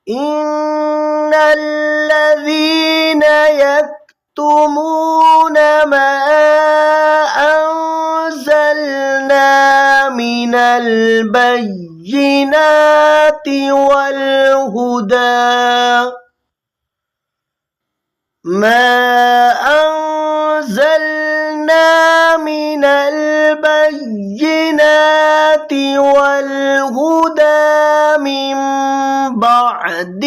إن الذين يكتمون ما أنزلنا من البينات والهدى من البينات والهدى من بعد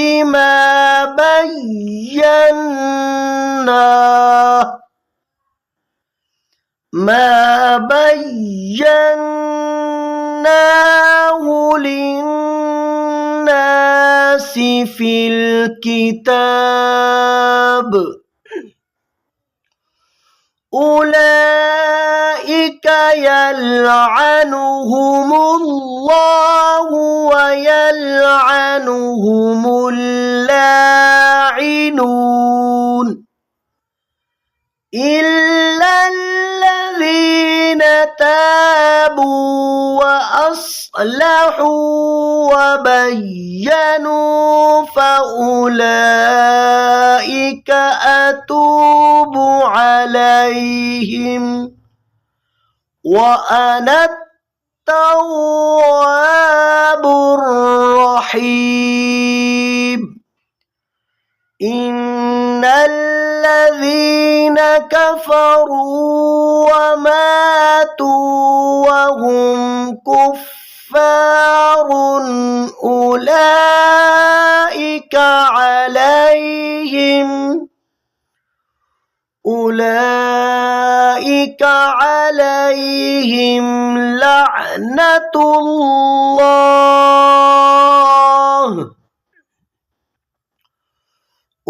ما بيناه للناس في الكتاب أولئك يلعنهم الله ويلعنهم اللاعنون إلا الذين تابوا وأصلحوا وبينوا فأولئك أتوب عليهم وأنا التواب الرحيم إن الذين كفروا وماتوا وهم كفار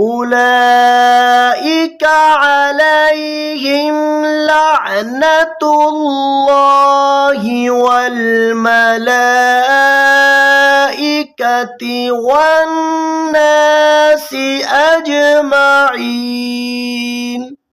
أولئك عليهم لعنة الله والملائكة والناس أجمعين.